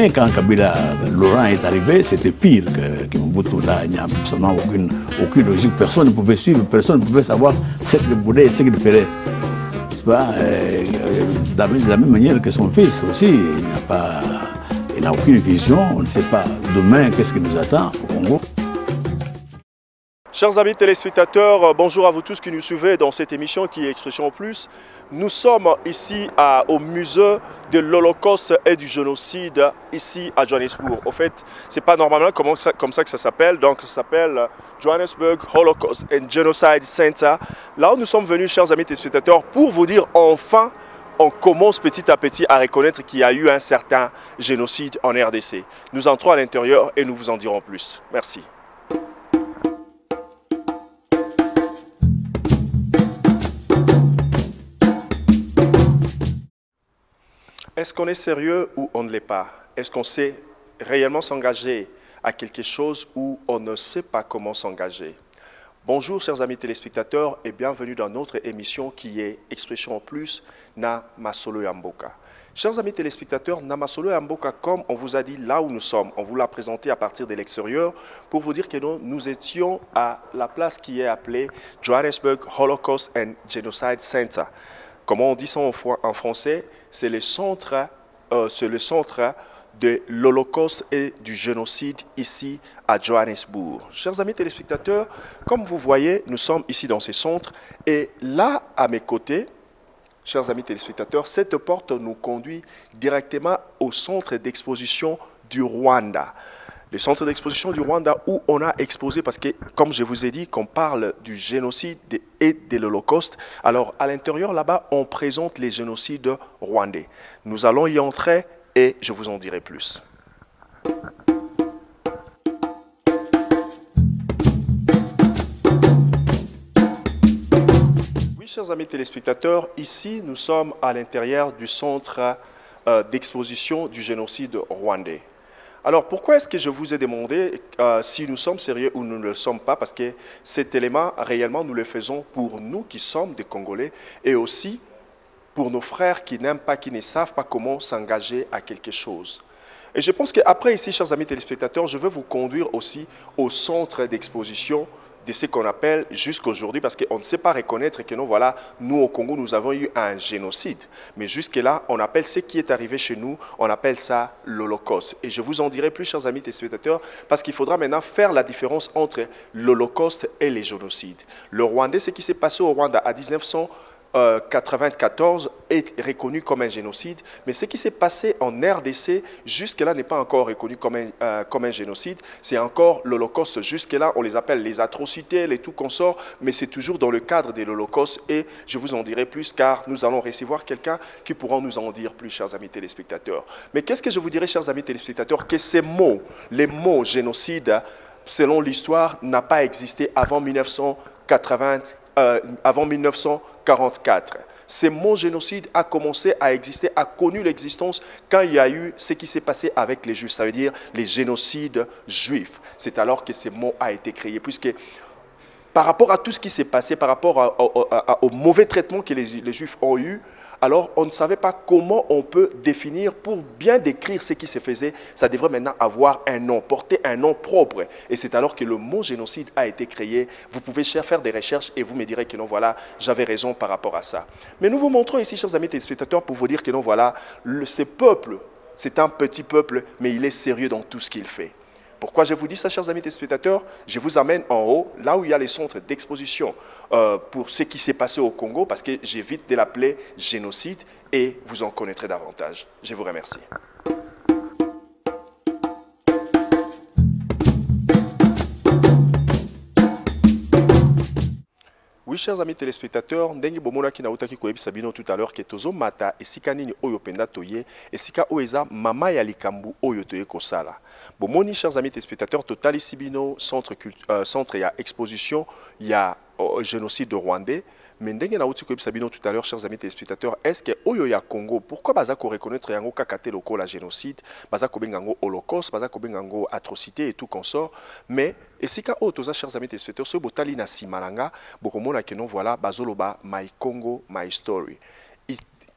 Mais quand Kabila, Laurent est arrivé, c'était pire que Mobutu. Là, il n'y a absolument aucune logique. Personne ne pouvait suivre, personne ne pouvait savoir ce qu'il voulait et ce qu'il ferait. De la même manière que son fils aussi, il n'a aucune vision, on ne sait pas demain qu'est-ce qui nous attend au Congo. Chers amis téléspectateurs, bonjour à vous tous qui nous suivez dans cette émission qui est Expression Plus. Nous sommes ici au musée de l'Holocauste et du génocide ici à Johannesburg. En fait, c'est pas normalement comme ça que ça s'appelle, donc ça s'appelle Johannesburg Holocaust and Genocide Center. Là où nous sommes venus, chers amis téléspectateurs, pour vous dire enfin, on commence petit à petit à reconnaître qu'il y a eu un certain génocide en RDC. Nous entrons à l'intérieur et nous vous en dirons plus. Merci. Est-ce qu'on est sérieux ou on ne l'est pas? Est-ce qu'on sait réellement s'engager à quelque chose ou on ne sait pas comment s'engager? Bonjour chers amis téléspectateurs et bienvenue dans notre émission qui est Expression Plus na Masolo ya Mboka. Chers amis téléspectateurs, na Masolo ya Mboka, comme on vous a dit là où nous sommes, on vous l'a présenté à partir de l'extérieur pour vous dire que nous étions à la place qui est appelée Johannesburg Holocaust and Genocide Center. Comment on dit ça en français? C'est le centre de l'Holocauste et du génocide ici à Johannesburg. Chers amis téléspectateurs, comme vous voyez, nous sommes ici dans ce centre et là, à mes côtés, chers amis téléspectateurs, cette porte nous conduit directement au centre d'exposition du Rwanda. Le centre d'exposition du Rwanda où on a exposé, parce que, comme je vous ai dit, qu'on parle du génocide et de l'Holocauste. Alors, à l'intérieur, là-bas, on présente les génocides rwandais. Nous allons y entrer et je vous en dirai plus. Oui, chers amis téléspectateurs, ici, nous sommes à l'intérieur du centre d'exposition du génocide rwandais. Alors, pourquoi est-ce que je vous ai demandé si nous sommes sérieux ou nous ne le sommes pas? Parce que cet élément, réellement, nous le faisons pour nous qui sommes des Congolais et aussi pour nos frères qui n'aiment pas, qui ne savent pas comment s'engager à quelque chose. Et je pense qu'après ici, chers amis téléspectateurs, je vais vous conduire aussi au centre d'exposition de ce qu'on appelle jusqu'aujourd'hui, parce qu'on ne sait pas reconnaître que non, voilà, nous au Congo, nous avons eu un génocide. Mais jusque-là, on appelle ce qui est arrivé chez nous, on appelle ça l'Holocauste. Et je vous en dirai plus, chers amis téléspectateurs, parce qu'il faudra maintenant faire la différence entre l'Holocauste et les génocides. Le Rwandais, ce qui s'est passé au Rwanda à 1994 est reconnu comme un génocide, mais ce qui s'est passé en RDC jusque-là n'est pas encore reconnu comme un génocide, c'est encore l'Holocauste. Jusque-là, on les appelle les atrocités, les tout consorts, mais c'est toujours dans le cadre de l'Holocauste et je vous en dirai plus car nous allons recevoir quelqu'un qui pourra nous en dire plus, chers amis téléspectateurs. Mais qu'est-ce que je vous dirais, chers amis téléspectateurs, que ces mots, les mots génocide, selon l'histoire, n'a pas existé avant 1944. Ce mot génocide a commencé à exister, a connu l'existence quand il y a eu ce qui s'est passé avec les Juifs, ça veut dire les génocides juifs. C'est alors que ce mot a été créé, puisque par rapport à tout ce qui s'est passé, par rapport au mauvais traitement que les Juifs ont eu, alors on ne savait pas comment on peut définir, pour bien décrire ce qui se faisait, ça devrait maintenant avoir un nom, porter un nom propre. Et c'est alors que le mot génocide a été créé. Vous pouvez faire des recherches et vous me direz que non, voilà, j'avais raison par rapport à ça. Mais nous vous montrons ici, chers amis téléspectateurs, pour vous dire que non, voilà, ce peuple, c'est un petit peuple, mais il est sérieux dans tout ce qu'il fait. Pourquoi je vous dis ça, chers amis téléspectateurs? Je vous amène en haut, là où il y a les centres d'exposition pour ce qui s'est passé au Congo, parce que j'évite de l'appeler génocide et vous en connaîtrez davantage. Je vous remercie. Oui, chers amis téléspectateurs, ndenge bomona ki nautaki koyebisa bino tout à l'heure ke tozo mata esika nini oyo penda toye, esika oyo mama ya likambu oyo toye kosala. Bomoni, chers amis téléspectateurs, totali sibino centre ya exposition ya génocide rwandais. Mais ndenge na uti koyebisa bino tout à l'heure, chers amis téléspectateurs, est-ce que oyo ya Congo, pourquoi baza ko reconnaître yango kakate loko la génocide, baza ko bengango holocauste, baza ko bengango atrocité et tout consort, mais esika oyo toza, chers amis téléspectateurs, so botali na simalanga, bokomona que non, voilà, bazoloba my Congo, my story.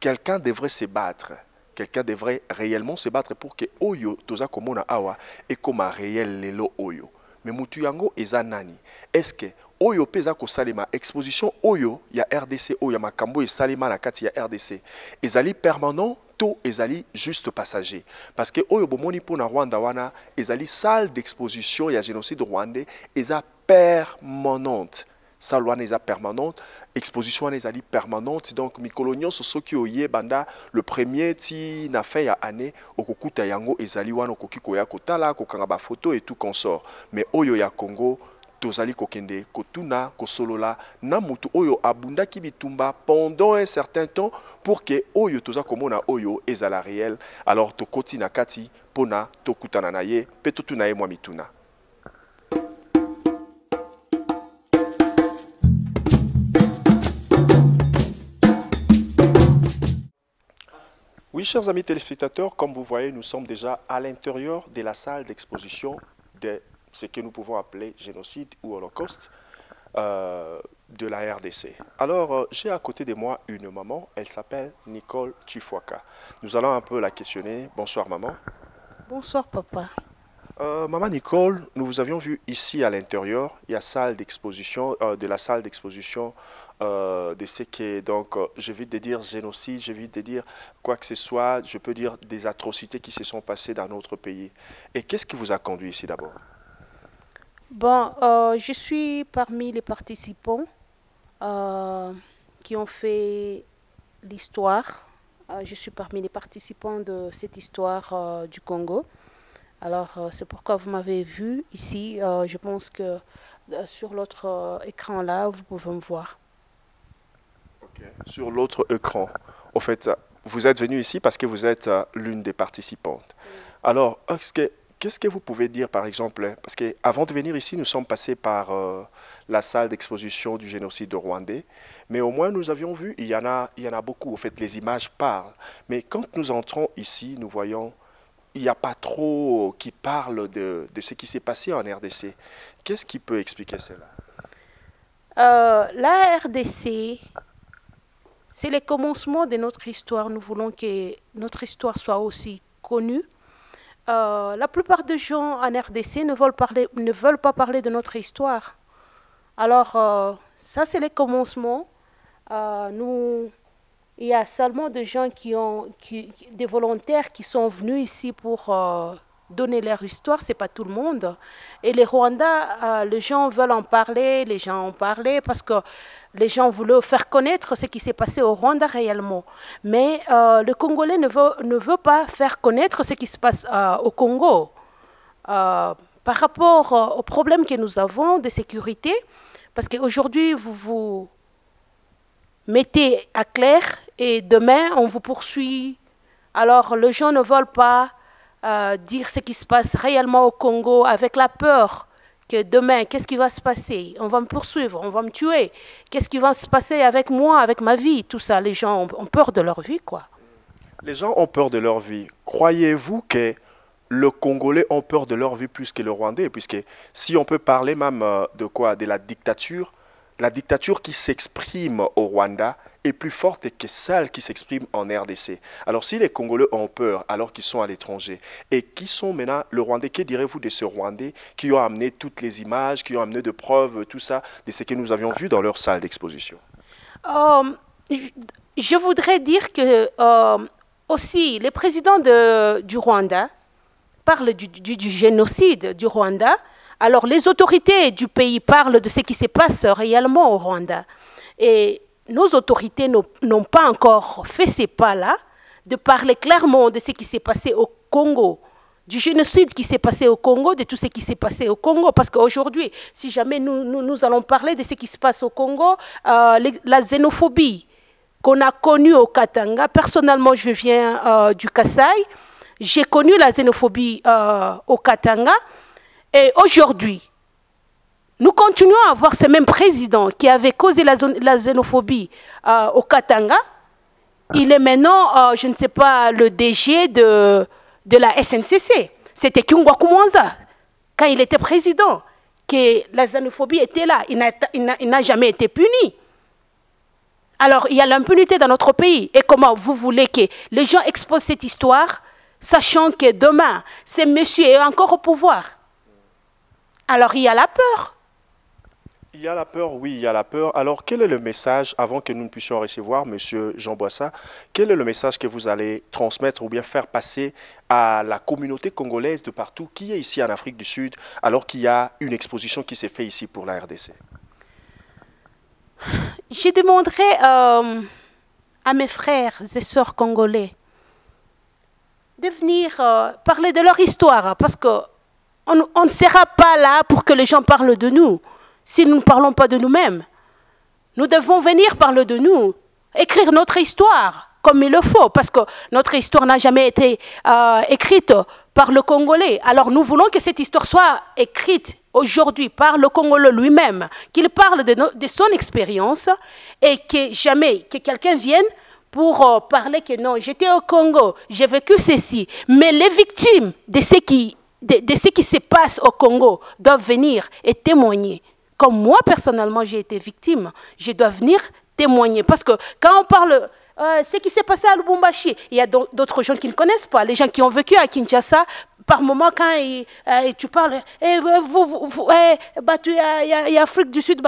Quelqu'un devrait se battre. quelqu'un devrait réellement se battre pour que Oyo toza komona awa et comme réel lelo Oyo. Mais mutu yango eza nani? Est-ce que Oyo peza ko salima exposition Oyo ya RDC Oyo ya makambo et salima na kati ya RDC ezali permanent to ezali juste passager parce que Oyo bomoni pona Rwanda wana ezali salle d'exposition ya génocide rwandais eza permanente. Salle wana eza permanente, exposition wana ezali permanente, donc mikolo nyonso soki oye banda le premier ti na fin ya année okokuta yango ezali wana okoki koya kotala kokanga ba photo et tout consort. Mais Oyo ya Congo tozali kokende kotuna kosolola na mutu Oyo abundaki bitumba pendant un certain temps pour que Oyo toza komona Oyo ezala réel. Alors tokoti na kati pona tokutana na ye pe totuna ye mwa mituna. Oui, chers amis téléspectateurs, comme vous voyez, nous sommes déjà à l'intérieur de la salle d'exposition de ce que nous pouvons appeler génocide ou holocauste de la RDC. Alors, j'ai à côté de moi une maman, elle s'appelle Nicole Chifwaka. Nous allons un peu la questionner. Bonsoir maman. Bonsoir papa. Maman Nicole, nous vous avions vu ici à l'intérieur, il y a salle d'exposition, de la salle d'exposition de ce qui est donc, je vais te dire génocide, je vais te dire quoi que ce soit, je peux dire des atrocités qui se sont passées dans notre pays. Et qu'est-ce qui vous a conduit ici d'abord? Bon, je suis parmi les participants qui ont fait l'histoire. Je suis parmi les participants de cette histoire du Congo. Alors, c'est pourquoi vous m'avez vu ici. Je pense que sur l'autre écran là, vous pouvez me voir. Okay. Sur l'autre écran, au fait, vous êtes venu ici parce que vous êtes l'une des participantes. Alors, qu'est-ce que vous pouvez dire, par exemple, parce qu'avant de venir ici, nous sommes passés par la salle d'exposition du génocide rwandais, mais au moins nous avions vu, il y en a beaucoup, au fait, les images parlent. Mais quand nous entrons ici, nous voyons, il n'y a pas trop qui parle de ce qui s'est passé en RDC. Qu'est-ce qui peut expliquer cela? La RDC, c'est le commencement de notre histoire. Nous voulons que notre histoire soit aussi connue. La plupart des gens en RDC ne veulent pas parler de notre histoire. Alors, ça c'est le commencement. Il y a seulement des gens des volontaires qui sont venus ici pour donner leur histoire, c'est pas tout le monde. Et les Rwandais, les gens veulent en parler, les gens ont parlé parce que les gens voulaient faire connaître ce qui s'est passé au Rwanda réellement. Mais le Congolais ne veut pas faire connaître ce qui se passe au Congo. Par rapport aux problèmes que nous avons de sécurité, parce qu'aujourd'hui, vous mettez à clair et demain, on vous poursuit. Alors, les gens ne veulent pas dire ce qui se passe réellement au Congo avec la peur que demain, qu'est-ce qui va se passer? On va me poursuivre, on va me tuer. Qu'est-ce qui va se passer avec moi, avec ma vie? Tout ça, les gens ont peur de leur vie, quoi. Les gens ont peur de leur vie. Croyez-vous que le Congolais ont peur de leur vie plus que le Rwandais? Puisque si on peut parler même de quoi? De la dictature qui s'exprime au Rwanda est plus forte que celle qui s'exprime en RDC. Alors si les Congolais ont peur alors qu'ils sont à l'étranger, et qui sont maintenant le Rwandais, que direz-vous de ce Rwandais qui ont amené toutes les images, qui ont amené de preuves, tout ça, de ce que nous avions vu dans leur salle d'exposition? Je voudrais dire que aussi les présidents du Rwanda parlent du génocide du Rwanda. Alors, les autorités du pays parlent de ce qui se passe réellement au Rwanda. Et nos autorités n'ont pas encore fait ces pas-là, de parler clairement de ce qui s'est passé au Congo, du génocide qui s'est passé au Congo, de tout ce qui s'est passé au Congo. Parce qu'aujourd'hui, si jamais nous allons parler de ce qui se passe au Congo, la xénophobie qu'on a connue au Katanga, personnellement, je viens du Kasaï, j'ai connu la xénophobie au Katanga. Et aujourd'hui, nous continuons à avoir ce même président qui avait causé la xénophobie au Katanga. Il est maintenant, je ne sais pas, le DG de la SNCC. C'était Kyungwa Kumwanza, quand il était président, que la xénophobie était là. Il n'a jamais été puni. Alors, il y a l'impunité dans notre pays. Et comment vous voulez que les gens exposent cette histoire, sachant que demain, ce monsieur est encore au pouvoir? Alors, il y a la peur. Il y a la peur, oui, il y a la peur. Alors, quel est le message, avant que nous ne puissions recevoir Monsieur Jean Boissa, quel est le message que vous allez transmettre ou bien faire passer à la communauté congolaise de partout qui est ici en Afrique du Sud, alors qu'il y a une exposition qui s'est faite ici pour la RDC? Je demanderai à mes frères et sœurs congolais de venir parler de leur histoire, parce qu'on ne sera pas là pour que les gens parlent de nous si nous ne parlons pas de nous-mêmes. Nous devons venir parler de nous, écrire notre histoire comme il le faut, parce que notre histoire n'a jamais été écrite par le Congolais. Alors nous voulons que cette histoire soit écrite aujourd'hui par le Congolais lui-même, qu'il parle de son expérience et que jamais que quelqu'un vienne pour parler que non, j'étais au Congo, j'ai vécu ceci. Mais les victimes de ce qui se passe au Congo doivent venir et témoigner. Comme moi, personnellement, j'ai été victime, je dois venir témoigner. Parce que quand on parle ce qui s'est passé à Lubumbashi, il y a d'autres gens qui ne connaissent pas. Les gens qui ont vécu à Kinshasa, par moment, quand tu parles, il y a Afrique du Sud,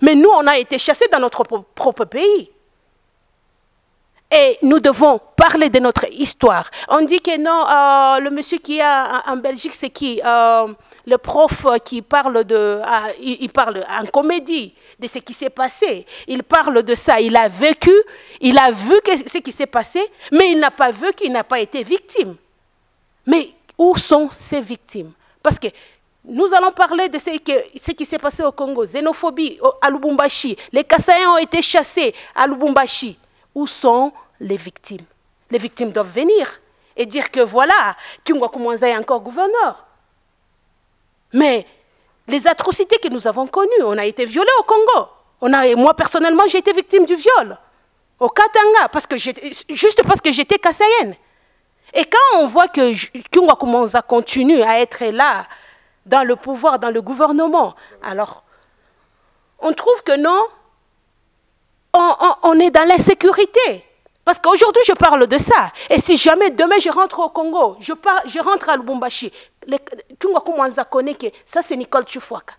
mais nous, on a été chassés dans notre propre pays. Et nous devons parler de notre histoire. On dit que non, le monsieur qui est en Belgique, c'est qui le prof qui parle il parle en comédie de ce qui s'est passé. Il parle de ça. Il a vécu, il a vu ce qui s'est passé, mais il n'a pas vécu, il n'a pas été victime. Mais où sont ces victimes? Parce que nous allons parler de ce qui s'est passé au Congo, xénophobie à Lubumbashi. Les Kassaïens ont été chassés à Lubumbashi. Où sont les victimes? Les victimes doivent venir et dire que voilà, Kingwa Koumanza est encore gouverneur. Mais les atrocités que nous avons connues, on a été violés au Congo. Moi, personnellement, j'ai été victime du viol. Au Katanga, juste parce que j'étais kassaïenne. Et quand on voit que Kingwa Koumanza continue à être là, dans le pouvoir, dans le gouvernement, alors on trouve que non, on est dans l'insécurité. Parce qu'aujourd'hui, je parle de ça. Et si jamais demain, je rentre au Congo, je rentre à Lubumbashi, Kingwa Koumanza connaît que ça, c'est Nicole Tshifwaka,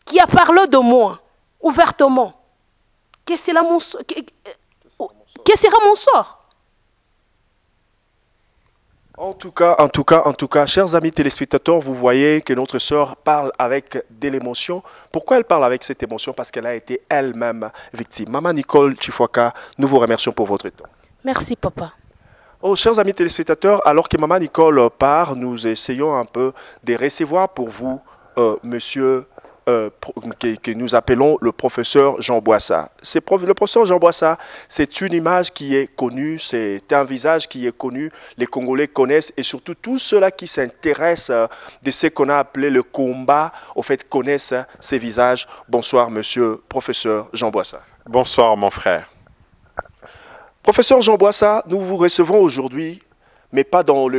qui a parlé de moi, ouvertement. Quel sera mon sort? En tout cas, chers amis téléspectateurs, vous voyez que notre sœur parle avec de l'émotion. Pourquoi elle parle avec cette émotion? Parce qu'elle a été elle-même victime. Maman Nicole Tshifwaka, nous vous remercions pour votre temps. Merci, papa. Oh, chers amis téléspectateurs, alors que Maman Nicole part, nous essayons un peu de recevoir pour vous, monsieur, que nous appelons le professeur Jean Boissa. Le professeur Jean Boissa, c'est une image qui est connue, c'est un visage qui est connu, les Congolais connaissent, et surtout tous ceux-là qui s'intéressent de ce qu'on a appelé le combat, au fait, connaissent ces visages. Bonsoir, monsieur professeur Jean Boissa. Bonsoir, mon frère. Professeur Jean Boissa, nous vous recevons aujourd'hui, mais pas dans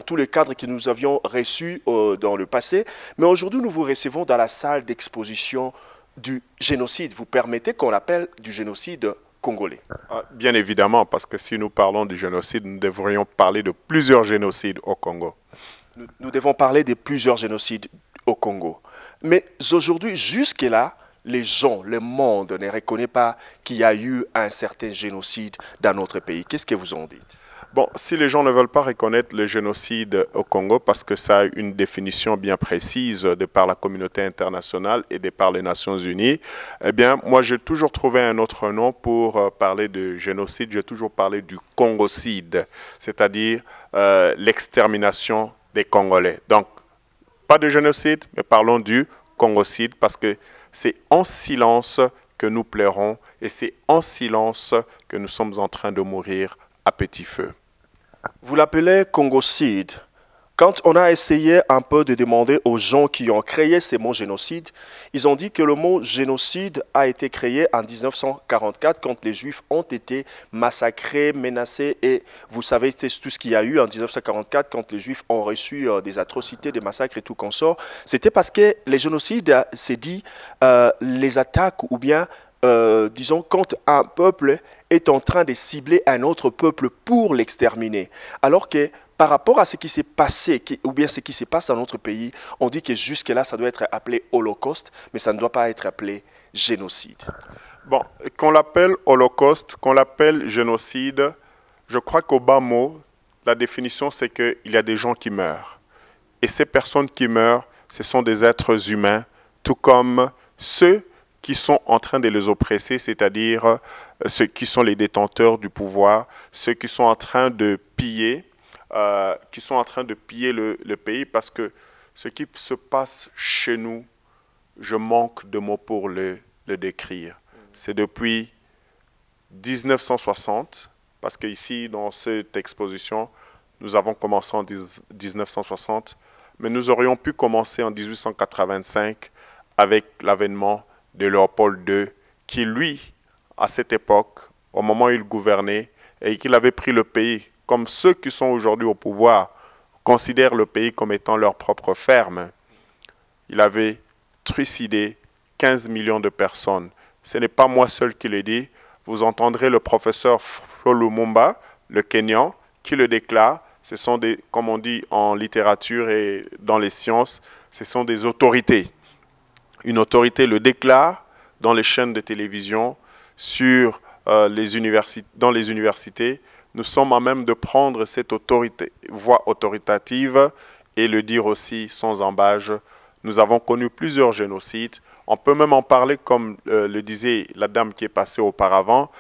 tous les cadres que nous avions reçus dans le passé. Mais aujourd'hui, nous vous recevons dans la salle d'exposition du génocide. Vous permettez qu'on l'appelle du génocide congolais? Bien évidemment, parce que si nous parlons du génocide, nous devrions parler de plusieurs génocides au Congo. Nous devons parler de plusieurs génocides au Congo. Mais aujourd'hui, jusque-là, les gens, le monde ne reconnaît pas qu'il y a eu un certain génocide dans notre pays. Qu'est-ce que vous en dites? Bon, si les gens ne veulent pas reconnaître le génocide au Congo parce que ça a une définition bien précise de par la communauté internationale et de par les Nations Unies, eh bien, moi, j'ai toujours trouvé un autre nom pour parler de génocide. J'ai toujours parlé du Congocide, c'est-à-dire l'extermination des Congolais. Donc, pas de génocide, mais parlons du Congocide parce que c'est en silence que nous pleurons et c'est en silence que nous sommes en train de mourir à petit feu. Vous l'appelez Congocide. Quand on a essayé un peu de demander aux gens qui ont créé ces mots génocide, ils ont dit que le mot génocide a été créé en 1944 quand les Juifs ont été massacrés, menacés. Et vous savez tout ce qu'il y a eu en 1944 quand les Juifs ont reçu des atrocités, des massacres et tout consort. C'était parce que les génocides, c'est dit les attaques ou bien disons, quand un peuple est en train de cibler un autre peuple pour l'exterminer. Alors que par rapport à ce qui s'est passé, ou bien ce qui se passe dans notre pays, on dit que jusque-là, ça doit être appelé holocauste, mais ça ne doit pas être appelé génocide. Bon, qu'on l'appelle holocauste, qu'on l'appelle génocide, je crois qu'au bas mot, la définition, c'est qu'il y a des gens qui meurent. Et ces personnes qui meurent, ce sont des êtres humains, tout comme ceux qui sont en train de les oppresser, c'est-à-dire ceux qui sont les détenteurs du pouvoir, ceux qui sont en train de piller, le pays, parce que ce qui se passe chez nous, je manque de mots pour le décrire. C'est depuis 1960, parce qu'ici, dans cette exposition, nous avons commencé en 1960, mais nous aurions pu commencer en 1885 avec l'avènement de Léopold II, qui lui, à cette époque, au moment où il gouvernait, et qu'il avait pris le pays, comme ceux qui sont aujourd'hui au pouvoir, considèrent le pays comme étant leur propre ferme. Il avait trucidé 15 millions de personnes. Ce n'est pas moi seul qui le dis. Vous entendrez le professeur Flo Lumumba, le Kenyan, qui le déclare. Ce sont des, comme on dit en littérature et dans les sciences, ce sont des autorités. Une autorité le déclare dans les chaînes de télévision, dans les universités. Nous sommes à même de prendre cette voix autoritative et le dire aussi sans embâge. Nous avons connu plusieurs génocides. On peut même en parler, comme le disait la dame qui est passée auparavant,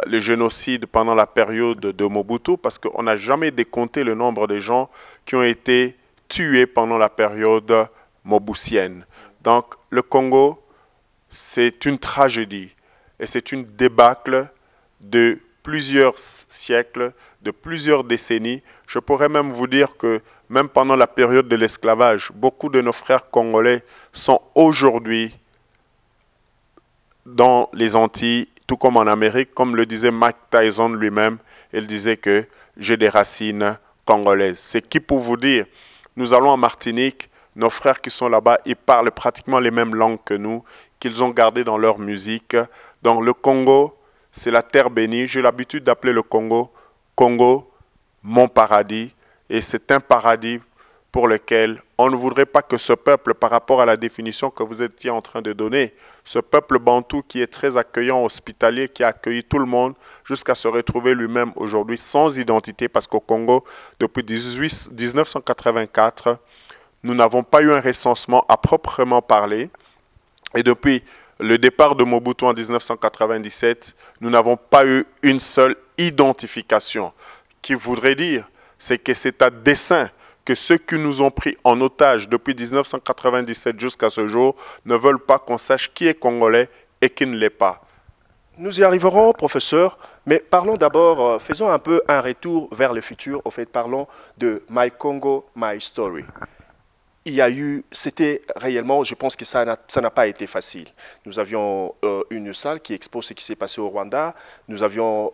le génocide pendant la période de Mobutu, parce qu'on n'a jamais décompté le nombre de gens qui ont été tués pendant la période mobusienne. Donc, le Congo, c'est une tragédie et c'est une débâcle de plusieurs siècles, de plusieurs décennies. Je pourrais même vous dire que même pendant la période de l'esclavage, beaucoup de nos frères congolais sont aujourd'hui dans les Antilles, tout comme en Amérique, comme le disait Mike Tyson lui-même. Il disait que j'ai des racines congolaises. C'est qui pour vous dire, nous allons en Martinique, nos frères qui sont là-bas, ils parlent pratiquement les mêmes langues que nous, qu'ils ont gardées dans leur musique. Donc le Congo, c'est la terre bénie. J'ai l'habitude d'appeler le Congo, mon paradis. Et c'est un paradis pour lequel on ne voudrait pas que ce peuple, par rapport à la définition que vous étiez en train de donner, ce peuple bantou qui est très accueillant, hospitalier, qui a accueilli tout le monde, jusqu'à se retrouver lui-même aujourd'hui sans identité, parce qu'au Congo, depuis 1984, nous n'avons pas eu un recensement à proprement parler. Et depuis le départ de Mobutu en 1997, nous n'avons pas eu une seule identification. Qui voudrait dire, c'est que c'est à dessein que ceux qui nous ont pris en otage depuis 1997 jusqu'à ce jour ne veulent pas qu'on sache qui est congolais et qui ne l'est pas. Nous y arriverons, professeur, mais parlons d'abord, faisons un peu un retour vers le futur. Au fait, parlons de My Congo, My Story. Il y a eu, c'était réellement, je pense que ça n'a pas été facile. Nous avions une salle qui expose ce qui s'est passé au Rwanda. Nous avons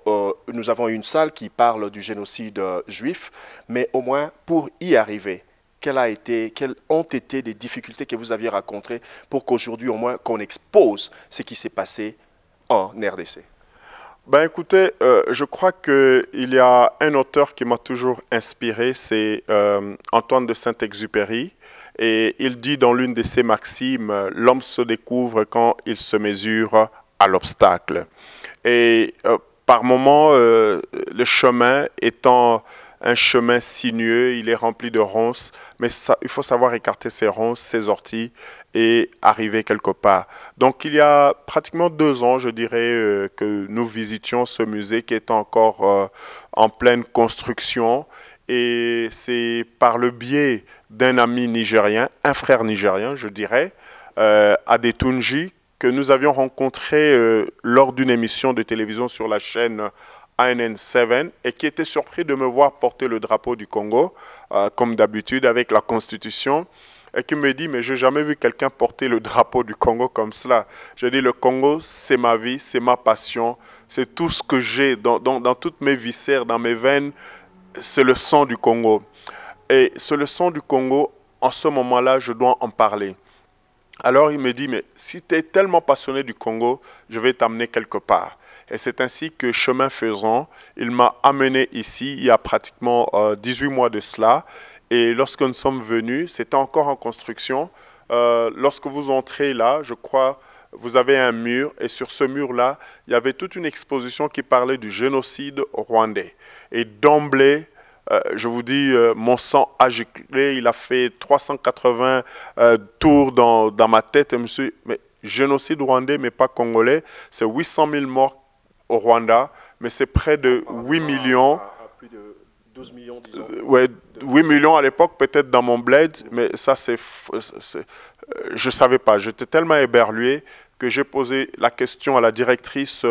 une salle qui parle du génocide juif. Mais au moins, pour y arriver, quelles ont été les difficultés que vous aviez rencontrées pour qu'aujourd'hui, au moins, qu'on expose ce qui s'est passé en RDC? Ben écoutez, je crois qu'il y a un auteur qui m'a toujours inspiré, c'est Antoine de Saint-Exupéry. Et il dit dans l'une de ses maximes, l'homme se découvre quand il se mesure à l'obstacle. Et par moments, le chemin étant un chemin sinueux, il est rempli de ronces, mais il faut savoir écarter ces ronces, ces orties et arriver quelque part. Donc il y a pratiquement 2 ans, je dirais, que nous visitions ce musée qui est encore en pleine construction. Et c'est par le biais d'un ami nigérien, un frère nigérien, je dirais, Adetunji, que nous avions rencontré lors d'une émission de télévision sur la chaîne ANN7 et qui était surpris de me voir porter le drapeau du Congo, comme d'habitude avec la Constitution, et qui me dit, mais je n'ai jamais vu quelqu'un porter le drapeau du Congo comme cela. Je dis, le Congo, c'est ma vie, c'est ma passion, c'est tout ce que j'ai dans toutes mes viscères, dans mes veines, c'est le sang du Congo. Et c'est le sang du Congo, en ce moment-là, je dois en parler. Alors il me dit, mais si tu es tellement passionné du Congo, je vais t'amener quelque part. Et c'est ainsi que, chemin faisant, il m'a amené ici, il y a pratiquement 18 mois de cela. Et lorsque nous sommes venus, c'était encore en construction. Lorsque vous entrez là, je crois, vous avez un mur. Et sur ce mur-là, il y avait toute une exposition qui parlait du génocide rwandais. Et d'emblée, je vous dis, mon sang a giclé, il a fait 380 tours dans ma tête. Et je me suis dit, mais génocide rwandais, mais pas congolais, c'est 800 000 morts au Rwanda, mais c'est près de 8 millions. Plus de 12 millions, disons. Ouais, 8 millions à l'époque, peut-être dans mon bled, mais ça, je ne savais pas. J'étais tellement éberlué que j'ai posé la question à la directrice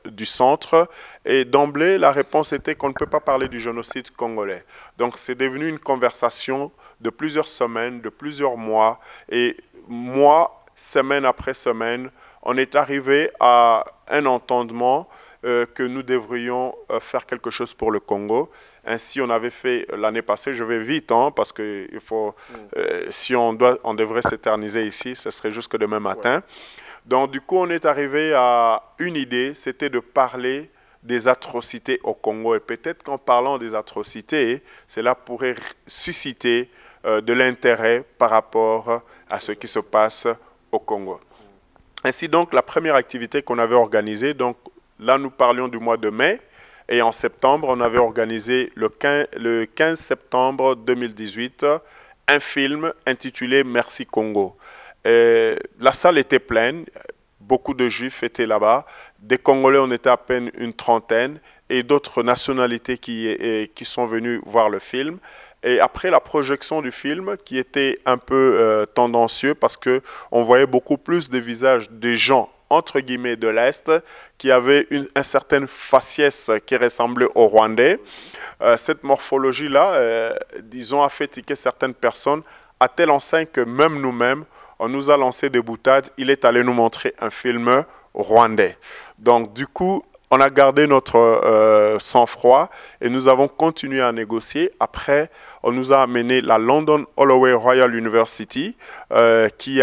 du centre et d'emblée, la réponse était qu'on ne peut pas parler du génocide congolais. Donc, c'est devenu une conversation de plusieurs semaines, de plusieurs mois. Et mois, semaine après semaine, on est arrivé à un entendement que nous devrions faire quelque chose pour le Congo. Ainsi, on avait fait l'année passée, je vais vite, hein, parce que il faut, si on devrait s'éterniser ici, ce serait jusque demain matin. Ouais. Donc, du coup, on est arrivé à une idée, c'était de parler des atrocités au Congo. Et peut-être qu'en parlant des atrocités, cela pourrait susciter de l'intérêt par rapport à ce qui se passe au Congo. Ainsi, donc, la première activité qu'on avait organisée, donc là, nous parlions du mois de mai, et en septembre, on avait organisé le 15 septembre 2018, un film intitulé « Merci Congo ». La salle était pleine, beaucoup de Juifs étaient là-bas, des Congolais, on était à peine une trentaine, et d'autres nationalités qui sont venus voir le film. Et après la projection du film, qui était un peu tendancieux, parce qu'on voyait beaucoup plus de visages des gens, entre guillemets, de l'Est, qui avaient une certaine faciès qui ressemblait aux Rwandais. Cette morphologie-là, disons, a fait tiquer certaines personnes, à telle enseigne que même nous-mêmes, on nous a lancé des boutades. Il est allé nous montrer un film rwandais. Donc, du coup, on a gardé notre sang-froid et nous avons continué à négocier. Après, on nous a amené la London Holloway Royal University qui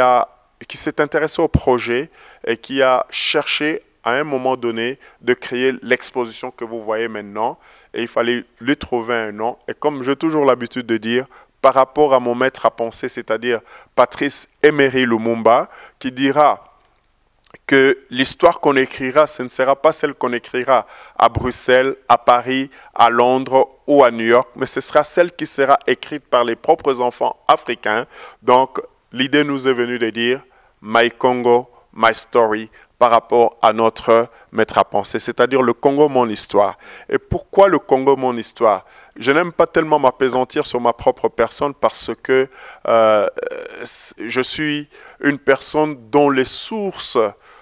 s'est intéressée au projet et qui a cherché à un moment donné de créer l'exposition que vous voyez maintenant. Et il fallait lui trouver un nom. Et comme j'ai toujours l'habitude de dire, par rapport à mon maître à penser, c'est-à-dire Patrice Emery Lumumba, qui dira que l'histoire qu'on écrira, ce ne sera pas celle qu'on écrira à Bruxelles, à Paris, à Londres ou à New York, mais ce sera celle qui sera écrite par les propres enfants africains. Donc, l'idée nous est venue de dire « My Congo, my story » par rapport à notre maître à penser, c'est-à-dire le Congo, mon histoire. Et pourquoi le Congo, mon histoire ? Je n'aime pas tellement m'appesantir sur ma propre personne parce que je suis une personne dont les sources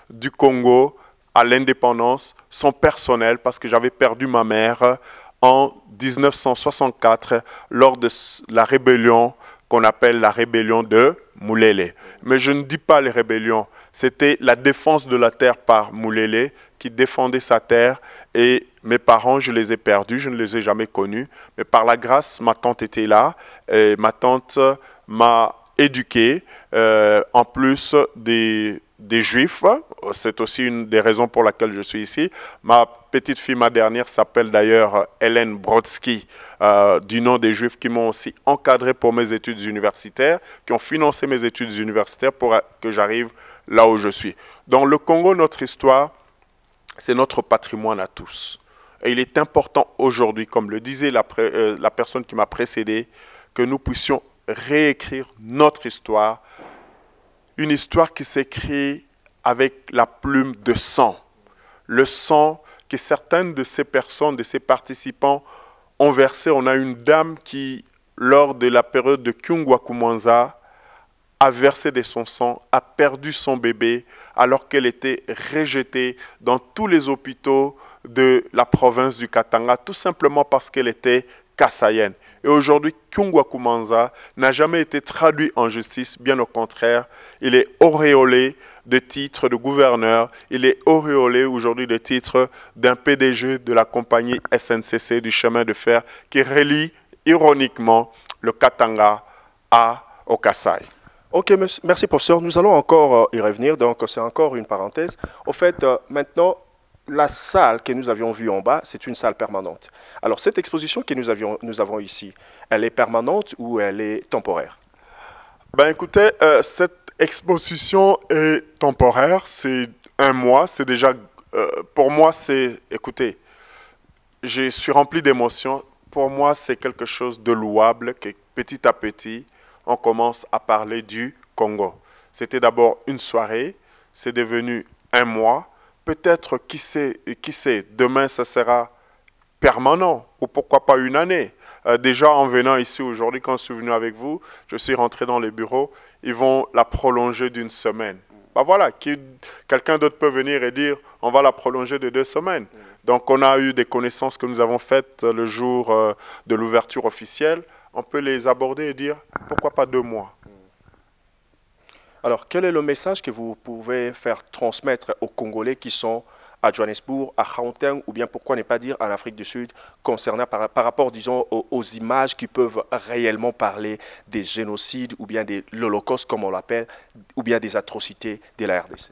du Congo à l'indépendance sont personnelles parce que j'avais perdu ma mère en 1964 lors de la rébellion qu'on appelle la rébellion de Moulélé. Mais je ne dis pas les rébellions, c'était la défense de la terre par Moulélé qui défendait sa terre et mes parents, je les ai perdus, je ne les ai jamais connus. Mais par la grâce, ma tante était là et ma tante m'a éduqué en plus des Juifs. C'est aussi une des raisons pour laquelle je suis ici. Ma petite fille, ma dernière, s'appelle d'ailleurs Hélène Brodsky, du nom des Juifs qui m'ont aussi encadré pour mes études universitaires, qui ont financé mes études universitaires pour que j'arrive là où je suis. Dans le Congo, notre histoire, c'est notre patrimoine à tous. Et il est important aujourd'hui, comme le disait la personne qui m'a précédé, que nous puissions réécrire notre histoire, une histoire qui s'écrit avec la plume de sang. Le sang que certaines de ces personnes, de ces participants ont versé. On a une dame qui, lors de la période de Kyungwa-Kumwanza, a versé de son sang, a perdu son bébé alors qu'elle était rejetée dans tous les hôpitaux de la province du Katanga, tout simplement parce qu'elle était kassaïenne. Et aujourd'hui, Kyungwa Kumanza n'a jamais été traduit en justice, bien au contraire. Il est auréolé de titres de gouverneur, il est auréolé aujourd'hui de titres d'un PDG de la compagnie SNCC du chemin de fer qui relie ironiquement le Katanga au Kasaï. Ok, merci professeur. Nous allons encore y revenir, donc c'est encore une parenthèse. Au fait, maintenant, la salle que nous avions vue en bas, c'est une salle permanente. Alors, cette exposition que nous avons ici, elle est permanente ou elle est temporaire? Ben écoutez, cette exposition est temporaire, c'est un mois, c'est déjà, pour moi c'est, écoutez, je suis rempli d'émotions, pour moi c'est quelque chose de louable, que petit à petit, on commence à parler du Congo. C'était d'abord une soirée, c'est devenu un mois, peut-être, qui sait, demain ça sera permanent, ou pourquoi pas une année. Déjà en venant ici aujourd'hui, quand je suis venu avec vous, je suis rentré dans les bureaux, ils vont la prolonger d'une semaine. Ben voilà, quelqu'un d'autre peut venir et dire, on va la prolonger de 2 semaines. Donc on a eu des connaissances que nous avons faites le jour de l'ouverture officielle, on peut les aborder et dire, pourquoi pas 2 mois. Alors, quel est le message que vous pouvez faire transmettre aux Congolais qui sont à Johannesburg, à Gauteng, ou bien pourquoi ne pas dire en Afrique du Sud, concernant par rapport, disons, aux images qui peuvent réellement parler des génocides, ou bien de l'Holocauste, comme on l'appelle, ou bien des atrocités de la RDC?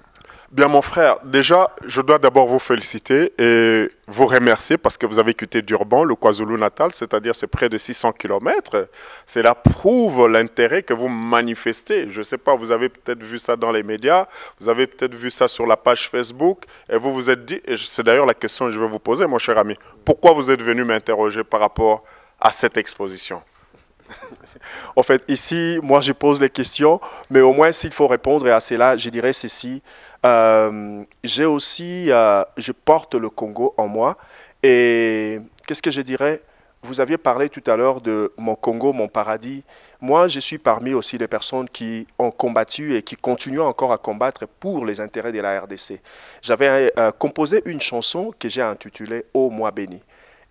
Bien, mon frère, déjà, je dois d'abord vous féliciter et vous remercier parce que vous avez quitté Durban, le KwaZulu-Natal, c'est-à-dire c'est près de 600 km. Cela prouve l'intérêt que vous manifestez. Je ne sais pas, vous avez peut-être vu ça dans les médias, vous avez peut-être vu ça sur la page Facebook et vous vous êtes dit, et c'est d'ailleurs la question que je vais vous poser, mon cher ami, pourquoi vous êtes venu m'interroger par rapport à cette exposition? En fait, ici, moi, je pose les questions, mais au moins, s'il faut répondre à cela, je dirais ceci. J'ai aussi, je porte le Congo en moi. Et qu'est-ce que je dirais? Vous aviez parlé tout à l'heure de mon Congo, mon paradis. Moi, je suis parmi aussi les personnes qui ont combattu et qui continuent encore à combattre pour les intérêts de la RDC. J'avais composé une chanson que j'ai intitulée « Ô moi béni ».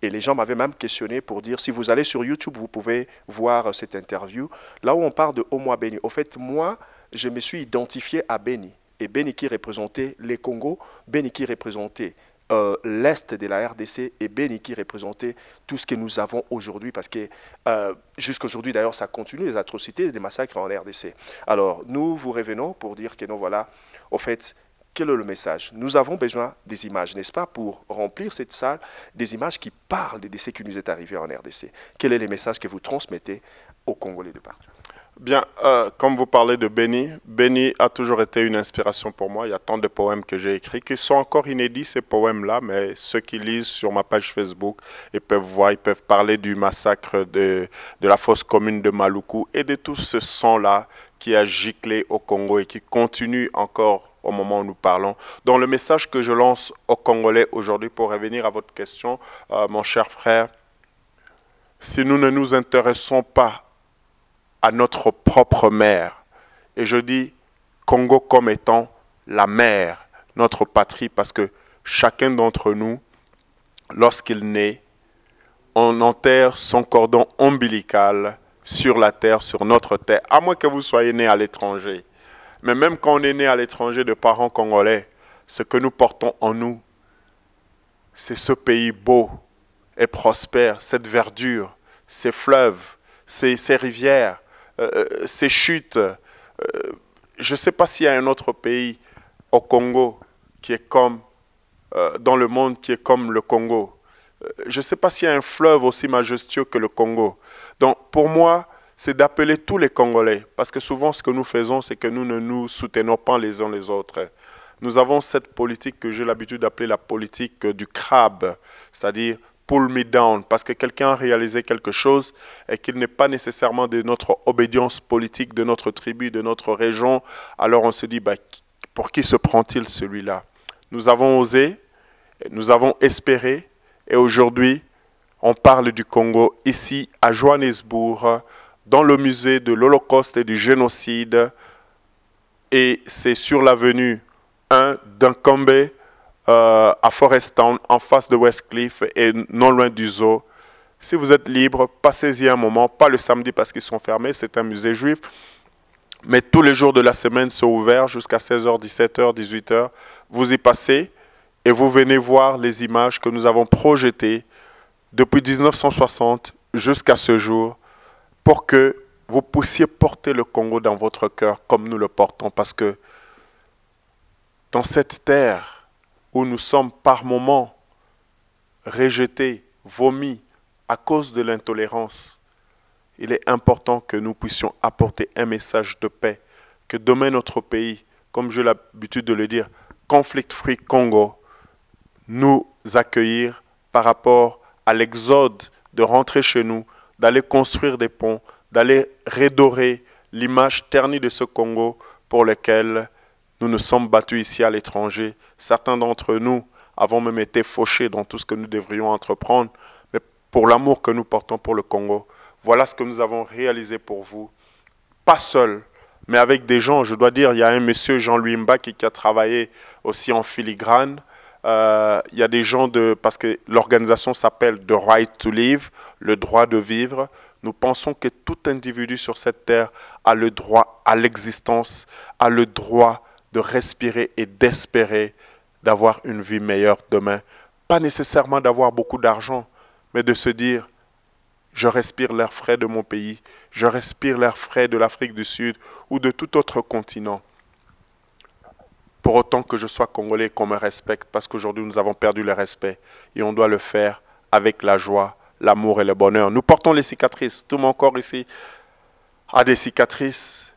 Et les gens m'avaient même questionné pour dire, si vous allez sur YouTube, vous pouvez voir cette interview, là où on parle de « Ô moi béni ». Au fait, moi, je me suis identifié à Béni. Et Béni qui représentait les Congos, Béni qui représentait l'Est de la RDC et Béni qui représentait tout ce que nous avons aujourd'hui, parce que jusqu'à aujourd'hui, d'ailleurs, ça continue, les atrocités, les massacres en RDC. Alors, nous vous revenons pour dire que non, voilà, au fait, quel est le message? Nous avons besoin des images, n'est-ce pas, pour remplir cette salle, des images qui parlent de ce qui nous est arrivé en RDC. Quel est le message que vous transmettez aux Congolais de partout? Bien, comme vous parlez de Béni, Béni a toujours été une inspiration pour moi. Il y a tant de poèmes que j'ai écrits qui sont encore inédits, ces poèmes-là, mais ceux qui lisent sur ma page Facebook, ils peuvent voir, ils peuvent parler du massacre de la fosse commune de Maluku et de tout ce sang-là qui a giclé au Congo et qui continue encore au moment où nous parlons. Donc le message que je lance aux Congolais aujourd'hui, pour revenir à votre question, mon cher frère, si nous ne nous intéressons pas à notre propre mère, et je dis Congo comme étant la mère, notre patrie, parce que chacun d'entre nous, lorsqu'il naît, on enterre son cordon ombilical sur la terre, sur notre terre, à moins que vous soyez né à l'étranger. Mais même quand on est né à l'étranger de parents congolais, ce que nous portons en nous, c'est ce pays beau et prospère, cette verdure, ces fleuves, ces rivières, ces chutes. Je ne sais pas s'il y a un autre pays au Congo qui est comme, dans le monde qui est comme le Congo. Je ne sais pas s'il y a un fleuve aussi majestueux que le Congo. Donc pour moi, c'est d'appeler tous les Congolais, parce que souvent ce que nous faisons, c'est que nous ne nous soutenons pas les uns les autres. Nous avons cette politique que j'ai l'habitude d'appeler la politique du crabe, c'est-à-dire pull me down, parce que quelqu'un a réalisé quelque chose et qu'il n'est pas nécessairement de notre obédience politique, de notre tribu, de notre région, alors on se dit, bah, pour qui se prend-il celui-là? Nous avons osé, nous avons espéré, et aujourd'hui, on parle du Congo ici à Johannesburg, dans le musée de l'Holocauste et du génocide, et c'est sur l'avenue 1 d'Nkombe, à Forest Town, en face de Westcliff et non loin du zoo. Si vous êtes libre, passez-y un moment, pas le samedi parce qu'ils sont fermés, c'est un musée juif, mais tous les jours de la semaine sont ouverts jusqu'à 16h, 17h, 18h. Vous y passez et vous venez voir les images que nous avons projetées depuis 1960 jusqu'à ce jour pour que vous puissiez porter le Congo dans votre cœur comme nous le portons, parce que dans cette terre où nous sommes par moments rejetés, vomis à cause de l'intolérance, il est important que nous puissions apporter un message de paix, que demain notre pays, comme j'ai l'habitude de le dire, Conflict Free Congo, nous accueillir par rapport à l'exode de rentrer chez nous, d'aller construire des ponts, d'aller redorer l'image ternie de ce Congo pour lequel nous nous sommes battus ici à l'étranger. Certains d'entre nous avons même été fauchés dans tout ce que nous devrions entreprendre, mais pour l'amour que nous portons pour le Congo, voilà ce que nous avons réalisé pour vous. Pas seul, mais avec des gens. Je dois dire, il y a un monsieur, Jean-Louis Mbaki, qui a travaillé aussi en filigrane. Il y a des gens parce que l'organisation s'appelle The Right to Live, le droit de vivre. Nous pensons que tout individu sur cette terre a le droit à l'existence, a le droit de respirer et d'espérer d'avoir une vie meilleure demain. Pas nécessairement d'avoir beaucoup d'argent, mais de se dire, je respire l'air frais de mon pays, je respire l'air frais de l'Afrique du Sud ou de tout autre continent. Pour autant que je sois congolais, qu'on me respecte, parce qu'aujourd'hui nous avons perdu le respect et on doit le faire avec la joie, l'amour et le bonheur. Nous portons les cicatrices. Tout mon corps ici a des cicatrices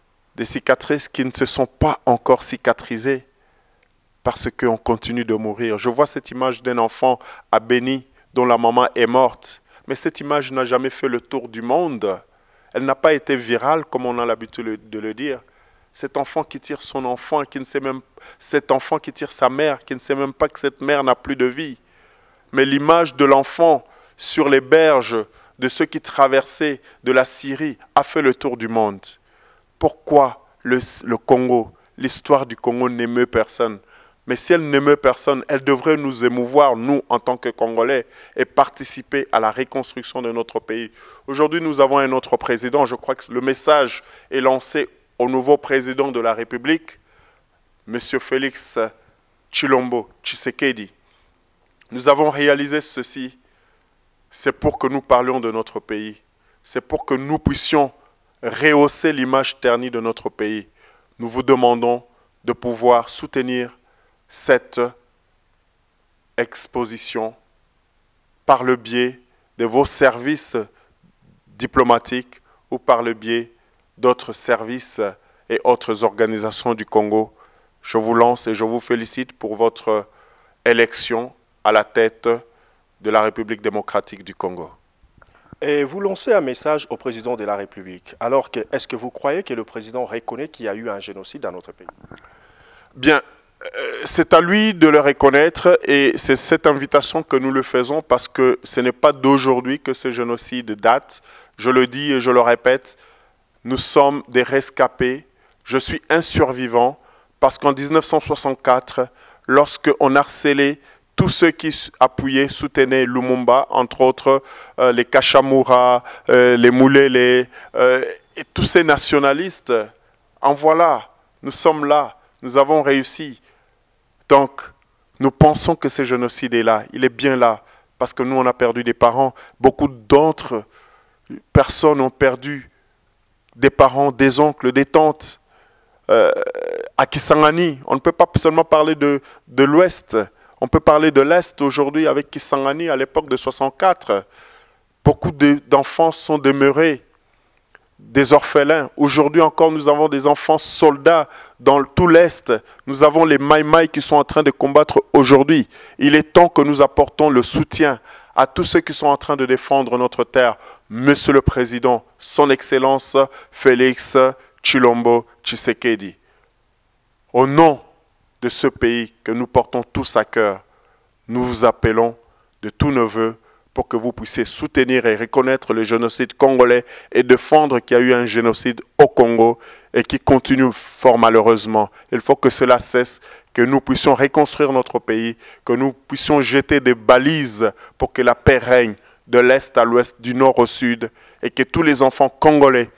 qui ne se sont pas encore cicatrisées parce qu'on continue de mourir. Je vois cette image d'un enfant à Béni dont la maman est morte. Mais cette image n'a jamais fait le tour du monde. Elle n'a pas été virale comme on a l'habitude de le dire. Cet enfant qui tire son enfant, cet enfant qui tire sa mère, qui ne sait même pas que cette mère n'a plus de vie. Mais l'image de l'enfant sur les berges de ceux qui traversaient de la Syrie a fait le tour du monde. Pourquoi le Congo, l'histoire du Congo n'émeut personne? Mais si elle n'émeut personne, elle devrait nous émouvoir, nous, en tant que Congolais, et participer à la reconstruction de notre pays. Aujourd'hui, nous avons un autre président. Je crois que le message est lancé au nouveau président de la République, M. Félix Tshilombo Tshisekedi. Nous avons réalisé ceci. C'est pour que nous parlions de notre pays. C'est pour que nous puissions rehausser l'image ternie de notre pays. Nous vous demandons de pouvoir soutenir cette exposition par le biais de vos services diplomatiques ou par le biais d'autres services et autres organisations du Congo. Je vous lance et je vous félicite pour votre élection à la tête de la République démocratique du Congo. Et vous lancez un message au président de la République. Alors, est-ce que vous croyez que le président reconnaît qu'il y a eu un génocide dans notre pays? Bien, c'est à lui de le reconnaître et c'est cette invitation que nous le faisons parce que ce n'est pas d'aujourd'hui que ce génocide date. Je le dis et je le répète, nous sommes des rescapés. Je suis un survivant parce qu'en 1964, lorsqu'on harcelait tous ceux qui appuyaient, soutenaient Lumumba, entre autres les Kachamura, les Moulele, et tous ces nationalistes, en voilà, nous sommes là, nous avons réussi. Donc, nous pensons que ce génocide est là, il est bien là, parce que nous, on a perdu des parents. Beaucoup d'autres personnes ont perdu des parents, des oncles, des tantes. À Kisangani, on ne peut pas seulement parler de l'Ouest, on peut parler de l'Est aujourd'hui avec Kisangani à l'époque de 64. Beaucoup d'enfants sont demeurés des orphelins. Aujourd'hui encore, nous avons des enfants soldats dans tout l'Est. Nous avons les Maïmaï qui sont en train de combattre aujourd'hui. Il est temps que nous apportons le soutien à tous ceux qui sont en train de défendre notre terre. Monsieur le Président, Son Excellence Félix Tshilombo Tshisekedi. Au nom de ce pays que nous portons tous à cœur, nous vous appelons de tous nos voeux pour que vous puissiez soutenir et reconnaître le génocide congolais et défendre qu'il y a eu un génocide au Congo et qui continue fort malheureusement. Il faut que cela cesse, que nous puissions reconstruire notre pays, que nous puissions jeter des balises pour que la paix règne de l'Est à l'Ouest, du Nord au Sud, et que tous les enfants congolais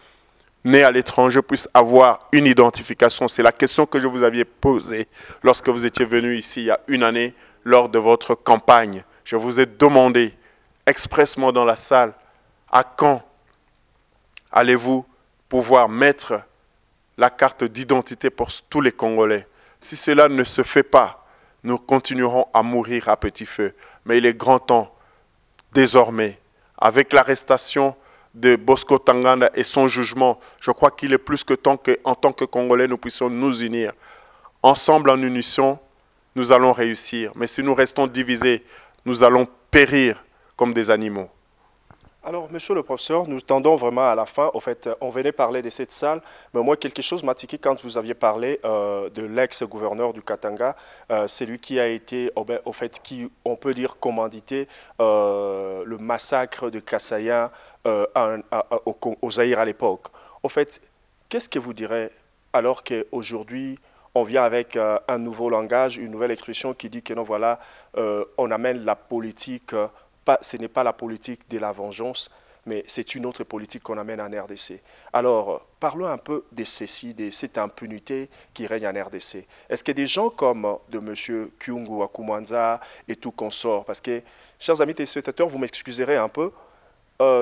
nés à l'étranger puissent avoir une identification. C'est la question que je vous avais posée lorsque vous étiez venu ici il y a une année, lors de votre campagne. Je vous ai demandé expressément dans la salle, à quand allez-vous pouvoir mettre la carte d'identité pour tous les Congolais? Si cela ne se fait pas, nous continuerons à mourir à petit feu. Mais il est grand temps, désormais, avec l'arrestation de Bosco Ntaganda et son jugement, je crois qu'il est plus que temps qu'en tant que Congolais, nous puissions nous unir. Ensemble, en unisson, nous allons réussir. Mais si nous restons divisés, nous allons périr comme des animaux. Alors, monsieur le professeur, nous tendons vraiment à la fin. En fait, on venait parler de cette salle, mais moi, quelque chose m'a tiqué quand vous aviez parlé de l'ex-gouverneur du Katanga, celui qui a été, au fait, qui, on peut dire, commandité le massacre de Kasaïa au Zaïre à l'époque. En fait, qu'est-ce que vous direz alors qu'aujourd'hui, on vient avec un nouveau langage, une nouvelle expression qui dit que non, voilà, on amène la politique... ce n'est pas la politique de la vengeance, mais c'est une autre politique qu'on amène en RDC. Alors, parlons un peu de ceci, de cette impunité qui règne en RDC. Est-ce que des gens comme de M. Kyungu Akumanza et tout consort, parce que, chers amis téléspectateurs, vous m'excuserez un peu,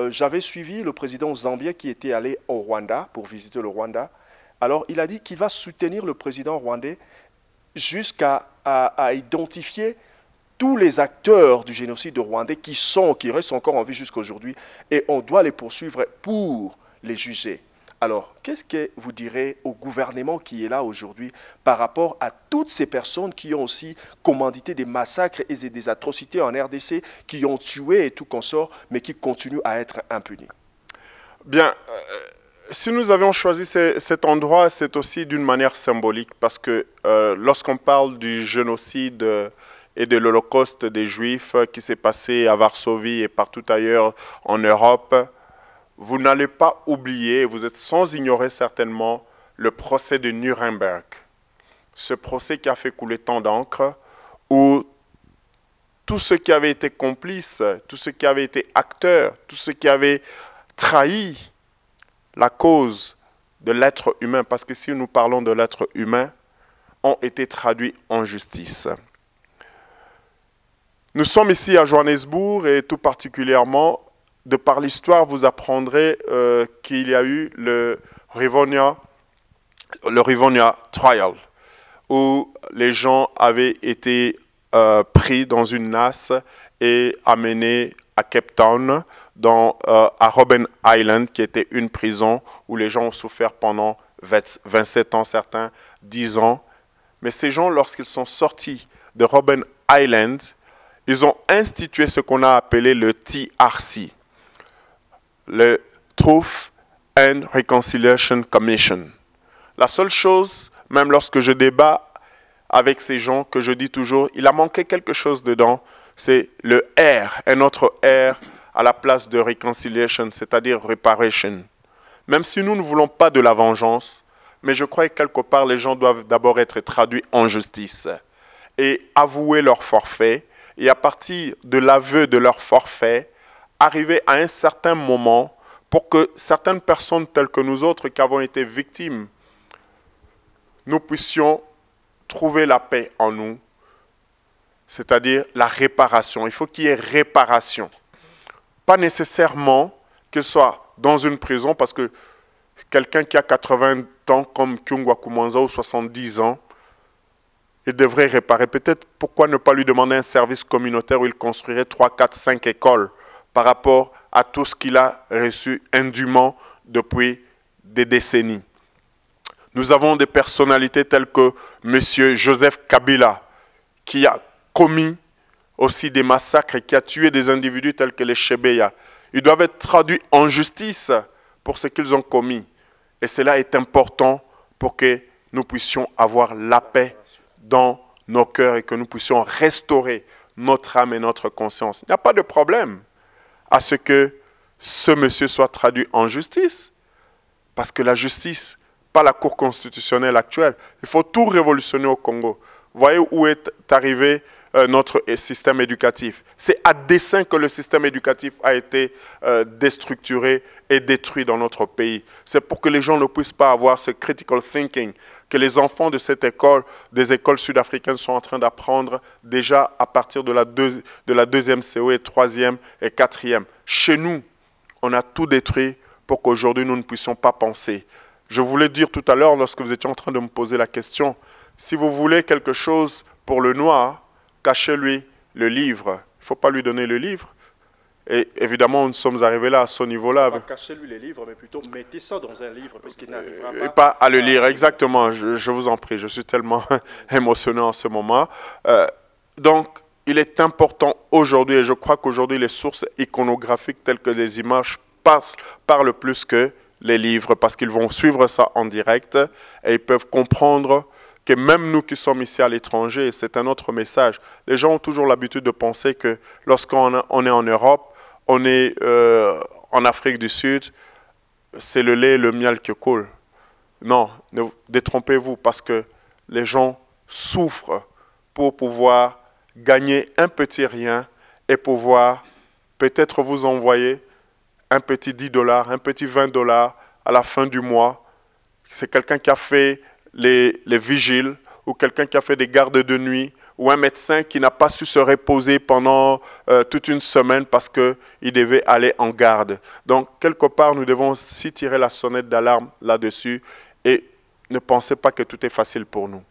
j'avais suivi le président zambien qui était allé au Rwanda pour visiter le Rwanda. Alors, il a dit qu'il va soutenir le président rwandais jusqu'à identifier tous les acteurs du génocide rwandais qui restent encore en vie jusqu'à aujourd'hui, et on doit les poursuivre pour les juger. Alors, qu'est-ce que vous direz au gouvernement qui est là aujourd'hui par rapport à toutes ces personnes qui ont aussi commandité des massacres et des atrocités en RDC, qui ont tué et tout consort, mais qui continuent à être impunis? Bien, si nous avions choisi cet endroit, c'est aussi d'une manière symbolique, parce que lorsqu'on parle du génocide et de l'Holocauste des Juifs qui s'est passé à Varsovie et partout ailleurs en Europe, vous n'allez pas oublier, vous êtes sans ignorer certainement, le procès de Nuremberg. Ce procès qui a fait couler tant d'encre, où tous ceux qui avaient été complices, tous ceux qui avaient été acteurs, tous ceux qui avaient trahi la cause de l'être humain, parce que si nous parlons de l'être humain, ont été traduits en justice. Nous sommes ici à Johannesburg et tout particulièrement, de par l'histoire, vous apprendrez qu'il y a eu le Rivonia Trial, où les gens avaient été pris dans une nasse et amenés à Cape Town, à Robben Island, qui était une prison où les gens ont souffert pendant 27 ans, certains 10 ans. Mais ces gens, lorsqu'ils sont sortis de Robben Island, ils ont institué ce qu'on a appelé le TRC, le Truth and Reconciliation Commission. La seule chose, même lorsque je débat avec ces gens, que je dis toujours, il a manqué quelque chose dedans, c'est le R, un autre R à la place de reconciliation, c'est-à-dire reparation. Même si nous ne voulons pas de la vengeance, mais je crois que quelque part, les gens doivent d'abord être traduits en justice et avouer leur forfait. Et à partir de l'aveu de leur forfait, arriver à un certain moment pour que certaines personnes telles que nous autres qui avons été victimes, nous puissions trouver la paix en nous, c'est-à-dire la réparation. Il faut qu'il y ait réparation. Pas nécessairement que ce soit dans une prison, parce que quelqu'un qui a 80 ans comme Kyungu Akumanza ou 70 ans, il devrait réparer. Peut-être pourquoi ne pas lui demander un service communautaire où il construirait 3, 4, 5 écoles par rapport à tout ce qu'il a reçu indûment depuis des décennies. Nous avons des personnalités telles que M. Joseph Kabila, qui a commis aussi des massacres et qui a tué des individus tels que les Chebeya. Ils doivent être traduits en justice pour ce qu'ils ont commis. Et cela est important pour que nous puissions avoir la paix dans nos cœurs et que nous puissions restaurer notre âme et notre conscience. Il n'y a pas de problème à ce que ce monsieur soit traduit en justice, parce que la justice, pas la Cour constitutionnelle actuelle, il faut tout révolutionner au Congo. Voyez où est arrivé notre système éducatif. C'est à dessein que le système éducatif a été déstructuré et détruit dans notre pays. C'est pour que les gens ne puissent pas avoir ce critical thinking que les enfants de cette école, des écoles sud-africaines, sont en train d'apprendre déjà à partir de la deuxième CO et troisième et quatrième. Chez nous, on a tout détruit pour qu'aujourd'hui nous ne puissions pas penser. Je voulais dire tout à l'heure, lorsque vous étiez en train de me poser la question, si vous voulez quelque chose pour le noir, cachez-lui le livre. Il ne faut pas lui donner le livre. Et évidemment, nous sommes arrivés là, à ce niveau-là. Cachez-lui les livres, mais plutôt mettez ça dans un livre, parce qu'il n'arrivera pas. Et pas à le lire, exactement. Je vous en prie, je suis tellement émotionné en ce moment. Donc, il est important aujourd'hui, et je crois qu'aujourd'hui, les sources iconographiques telles que les images parlent plus que les livres, parce qu'ils vont suivre ça en direct et ils peuvent comprendre que même nous qui sommes ici à l'étranger, c'est un autre message. Les gens ont toujours l'habitude de penser que lorsqu'on est en Europe, on est en Afrique du Sud, c'est le lait et le miel qui coulent. Non, ne détrompez-vous, parce que les gens souffrent pour pouvoir gagner un petit rien et pouvoir peut-être vous envoyer un petit 10 $, un petit 20 $ à la fin du mois. C'est quelqu'un qui a fait les vigiles, ou quelqu'un qui a fait des gardes de nuit, ou un médecin qui n'a pas su se reposer pendant toute une semaine parce qu'il devait aller en garde. Donc, quelque part, nous devons aussi tirer la sonnette d'alarme là-dessus et ne pensez pas que tout est facile pour nous.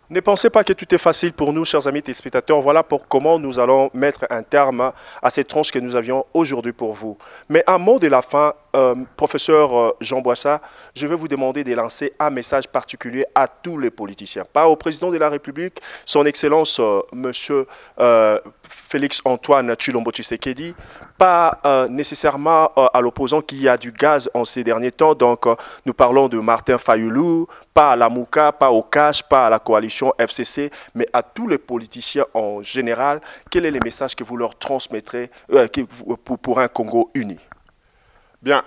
Ne pensez pas que tout est facile pour nous, chers amis téléspectateurs. Voilà pour comment nous allons mettre un terme à cette tranche que nous avions aujourd'hui pour vous. Mais un mot de la fin, professeur Jean Boissa, je vais vous demander de lancer un message particulier à tous les politiciens. Pas au président de la République, son Excellence Monsieur Félix-Antoine Tshilombo Tshisekedi, pas nécessairement à l'opposant qui a du gaz en ces derniers temps. Donc, nous parlons de Martin Fayoulou, pas à la Mouka, pas au CASH, pas à la coalition FCC, mais à tous les politiciens en général. Quel est le message que vous leur transmettrez pour un Congo uni? Bien,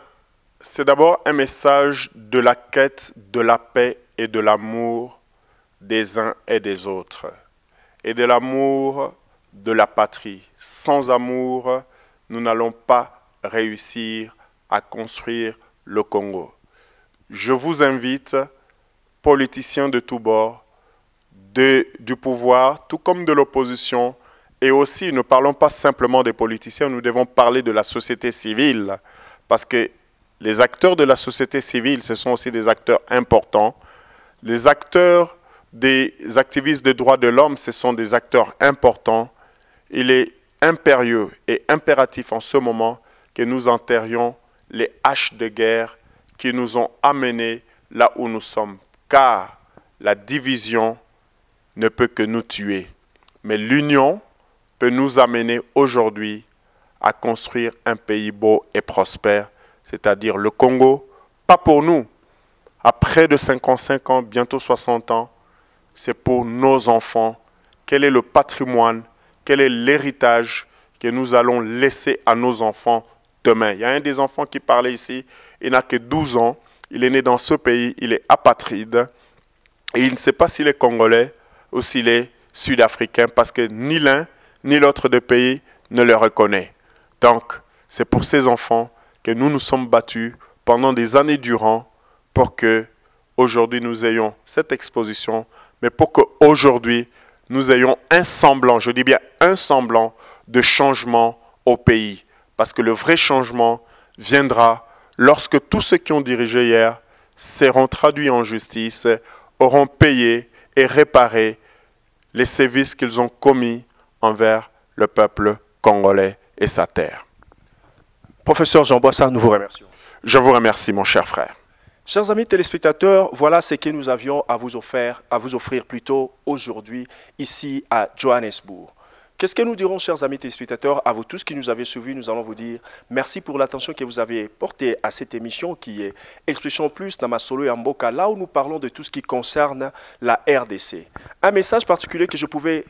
c'est d'abord un message de la quête de la paix et de l'amour des uns et des autres, et de l'amour de la patrie. Sans amour, nous n'allons pas réussir à construire le Congo. Je vous invite, politiciens de tous bords, du pouvoir, tout comme de l'opposition, et aussi, ne parlons pas simplement des politiciens, nous devons parler de la société civile, parce que les acteurs de la société civile, ce sont aussi des acteurs importants. Les acteurs des activistes des droits de l'homme, ce sont des acteurs importants. Il est impérieux et impératif en ce moment que nous enterrions les haches de guerre qui nous ont amenés là où nous sommes. Car la division ne peut que nous tuer. Mais l'union peut nous amener aujourd'hui à construire un pays beau et prospère, c'est-à-dire le Congo, pas pour nous. À près de 55 ans, bientôt 60 ans, c'est pour nos enfants. Quel est le patrimoine, quel est l'héritage que nous allons laisser à nos enfants demain? Il y a un des enfants qui parlait ici, il n'a que 12 ans, il est né dans ce pays, il est apatride, et il ne sait pas s'il est congolais ou s'il est sud-africain, parce que ni l'un ni l'autre des pays ne le reconnaît. Donc, c'est pour ces enfants que nous nous sommes battus pendant des années durant pour que aujourd'hui nous ayons cette exposition, mais pour qu'aujourd'hui nous ayons un semblant, je dis bien un semblant de changement au pays. Parce que le vrai changement viendra lorsque tous ceux qui ont dirigé hier seront traduits en justice, auront payé et réparé les sévices qu'ils ont commis envers le peuple congolais et sa terre. Professeur Jean Boissa, nous vous remercions. Je vous remercie, mon cher frère. Chers amis téléspectateurs, voilà ce que nous avions à vous offrir plutôt aujourd'hui, ici à Johannesburg. Qu'est-ce que nous dirons, chers amis téléspectateurs, à vous tous qui nous avez suivis? Nous allons vous dire merci pour l'attention que vous avez portée à cette émission qui est Expression Plus dans Masolo et Mboka, là où nous parlons de tout ce qui concerne la RDC. Un message particulier que je pouvais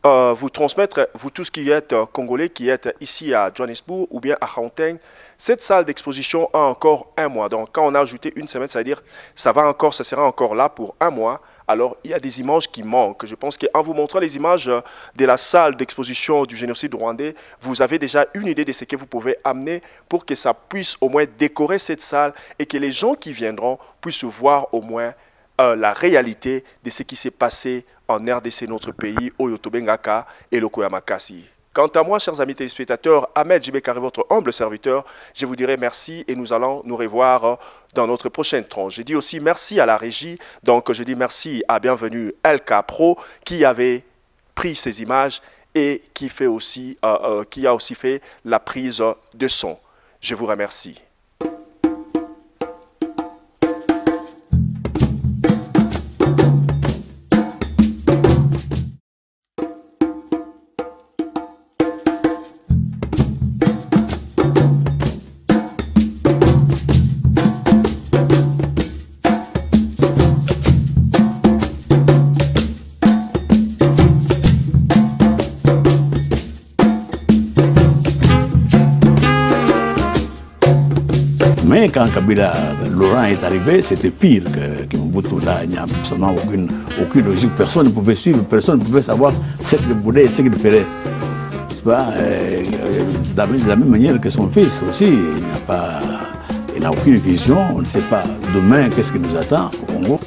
vous transmettre, vous tous qui êtes congolais, qui êtes ici à Johannesburg ou bien à Gauteng, cette salle d'exposition a encore un mois. Donc quand on a ajouté une semaine, ça veut dire ça sera encore là pour un mois alors il y a des images qui manquent. Je pense qu'en vous montrant les images de la salle d'exposition du génocide rwandais, vous avez déjà une idée de ce que vous pouvez amener pour que ça puisse au moins décorer cette salle et que les gens qui viendront puissent voir au moins la réalité de ce qui s'est passé en RDC, notre pays, Oyotobengaka et Lokoyamakasi. Quant à moi, chers amis téléspectateurs, Ahmed Jibekari, votre humble serviteur, je vous dirai merci et nous allons nous revoir dans notre prochaine tranche. Je dis aussi merci à la régie, donc je dis merci à Bienvenue LK Pro qui avait pris ces images et qui a aussi fait la prise de son. Je vous remercie. Mais quand Kabila, Laurent est arrivé, c'était pire que Mobutu. Là, il n'y a absolument aucune logique. Personne ne pouvait suivre, personne ne pouvait savoir ce qu'il voulait et ce qu'il ferait. De la même manière que son fils aussi, il n'a aucune vision, on ne sait pas demain qu'est-ce qui nous attend au Congo.